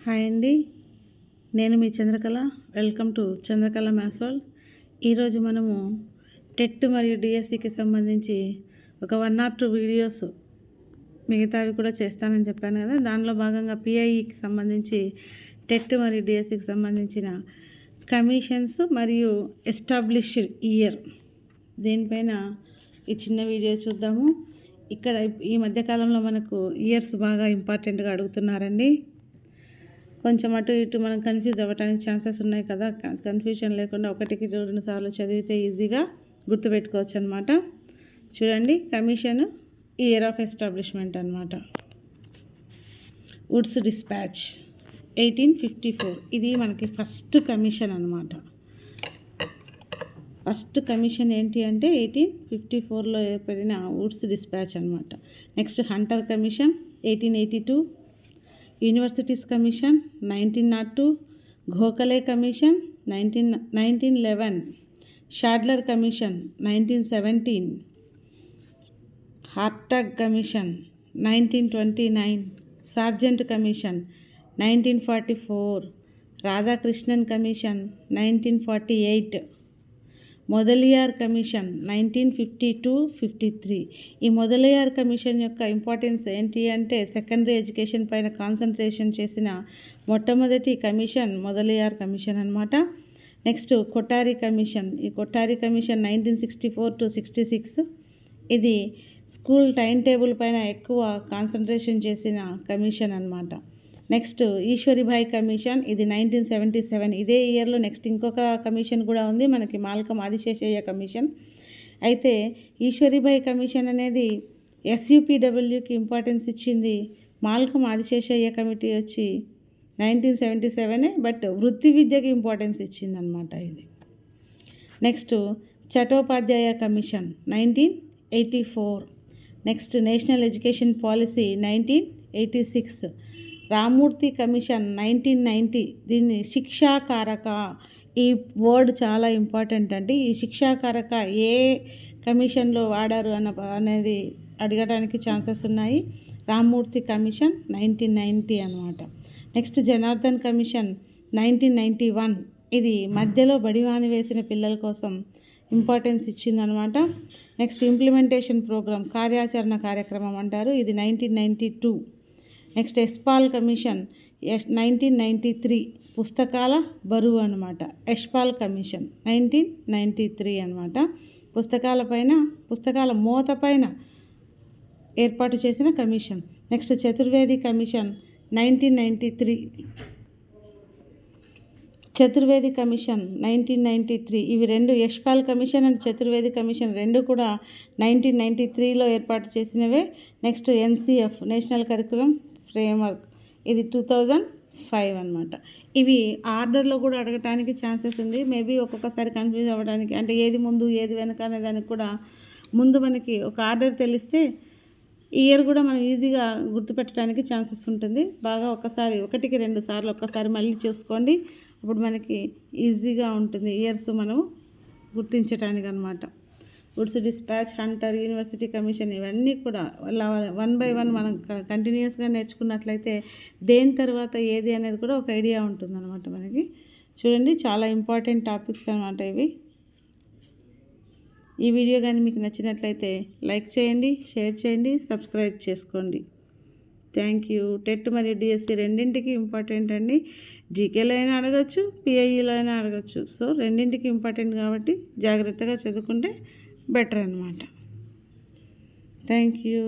Hi అండి, నేను మీ Chandrakala. Welcome to Chandrakala maths world. ఈరోజు మనము టెట్ మరియు డిఎస్సికి సంబంధించి ఒక 1 or 2 వీడియోస్ మిగతావి కూడా చేస్తానని చెప్పాను కదా. దానిలో భాగంగా పిఐఈకి సంబంధించి టెట్ మరియు డిఎస్సికి సంబంధించిన కమిషన్స్ మరియు ఎస్టాబ్లిష్డ్ ఇయర్ దీనిపైన ఈ చిన్న వీడియో చూద్దాము. ఇక్కడ ఈ మధ్యకాలంలో మనకు ఇయర్స్ బాగా ఇంపార్టెంట్గా అడుగుతున్నారండి. కొంచెం అటు ఇటు మనం కన్ఫ్యూజ్ అవ్వడానికి ఛాన్సెస్ ఉన్నాయి కదా. కన్ఫ్యూజన్ లేకుండా 1-2 సార్లు చదివితే ఈజీగా గుర్తుపెట్టుకోవచ్చు అనమాట. చూడండి, కమిషన్ ఇయర్ ఆఫ్ ఎస్టాబ్లిష్మెంట్ అనమాట. Wood's dispatch 1854. ఇది మనకి ఫస్ట్ కమిషన్ అనమాట. ఫస్ట్ కమిషన్ ఏంటి అంటే 1854లో ఏర్పడిన వుడ్స్ డిస్పాచ్ అనమాట. Next Hunter commission 1882, universities commission 1902, Gokhale commission 1911, Sadler commission 1917, Hartog commission 1929, Sargent commission 1944, Radhakrishnan commission 1948, Mudaliar commission 1952-53. ఈ మొదలియార్ కమిషన్ యొక్క ఇంపార్టెన్స్ ఏంటి అంటే సెకండరీ ఎడ్యుకేషన్ పైన కాన్సన్ట్రేషన్ చేసిన మొట్టమొదటి కమిషన్ మొదలియార్ కమిషన్ అనమాట. Next Kothari commission. ఈ కొఠారి కమిషన్ 1964-66. ఇది స్కూల్ టైం టేబుల్ పైన ఎక్కువ కాన్సన్ట్రేషన్ చేసిన కమిషన్ అనమాట. నెక్స్ట్ ఈశ్వరీభాయ్ కమిషన్, ఇది 1977. ఇదే ఇయర్లో నెక్స్ట్ ఇంకొక కమిషన్ కూడా ఉంది మనకి, మాల్కం ఆదిశేషయ్య కమిషన్. అయితే ఈశ్వరీభాయ్ కమిషన్ అనేది ఎస్యూపీడబ్ల్యూకి ఇంపార్టెన్స్ ఇచ్చింది. మాల్కం ఆదిశేషయ్య కమిటీ వచ్చి 1977, బట్ వృత్తి విద్యకి ఇంపార్టెన్స్ ఇచ్చిందనమాట ఇది. Next Chattopadhyay commission 1984. Next national education policy 1986. Ramamurthi commission 1990. దీన్ని శిక్షాకారక, ఈ వర్డ్ చాలా ఇంపార్టెంట్ అండి. ఈ శిక్షాకారక ఏ కమిషన్లో వాడారు అనేది అడగడానికి ఛాన్సెస్ ఉన్నాయి. రామూర్తి కమిషన్ 1990 అనమాట. Next Janardhan commission 1991. ఇది మధ్యలో బడివాని వేసిన పిల్లల కోసం ఇంపార్టెన్స్ ఇచ్చిందనమాట. నెక్స్ట్ ఇంప్లిమెంటేషన్ ప్రోగ్రామ్, కార్యాచరణ కార్యక్రమం అంటారు, ఇది 1992. Next Yashpal commission 1993. పుస్తకాల బరువు అనమాట. యశ్పాల్ కమిషన్ 1993 అనమాట. పుస్తకాల మోత పైన ఏర్పాటు చేసిన commission. Next Chaturvedi commission 1993. Chaturvedi commission 1993. ఇవి రెండు, Yashpal commission and Chaturvedi commission రెండు కూడా 1993లో ఏర్పాటు చేసినవే. Next NCF, national curriculum framework, ఇది 2005 అనమాట. ఇవి ఆర్డర్లో కూడా అడగటానికి ఛాన్సెస్ ఉంది. మేబీ ఒక్కొక్కసారి కన్ఫ్యూజ్ అవ్వడానికి, అంటే ఏది ముందు ఏది వెనక అనే దానికి కూడా ముందు మనకి ఒక ఆర్డర్ తెలిస్తే ఇయర్ కూడా మనం ఈజీగా గుర్తుపెట్టడానికి ఛాన్సెస్ ఉంటుంది. బాగా 1-2 సార్లు ఒక్కసారి మళ్ళీ చూసుకోండి, అప్పుడు మనకి ఈజీగా ఉంటుంది ఇయర్స్ మనం గుర్తించడానికి అనమాట. Wood's dispatch, Hunter, university commission, ఇవన్నీ కూడా 1 by 1 మనం కంటిన్యూస్గా నేర్చుకున్నట్లయితే దేని తర్వాత ఏది అనేది కూడా ఒక ఐడియా ఉంటుంది అనమాట మనకి. చూడండి, చాలా ఇంపార్టెంట్ టాపిక్స్ అనమాట ఇవి. ఈ వీడియో కానీ మీకు నచ్చినట్లయితే లైక్ చేయండి, షేర్ చేయండి, సబ్స్క్రైబ్ చేసుకోండి. Thank you. టెట్ మరియు డిఎస్సి రెండింటికి ఇంపార్టెంట్ అండి. జీకేలో అయినా అడగచ్చు, పిఐఈలో అయినా అడగచ్చు. సో రెండింటికి ఇంపార్టెంట్ కాబట్టి జాగ్రత్తగా చదువుకుంటే బెటర్ అనమాట. Thank you.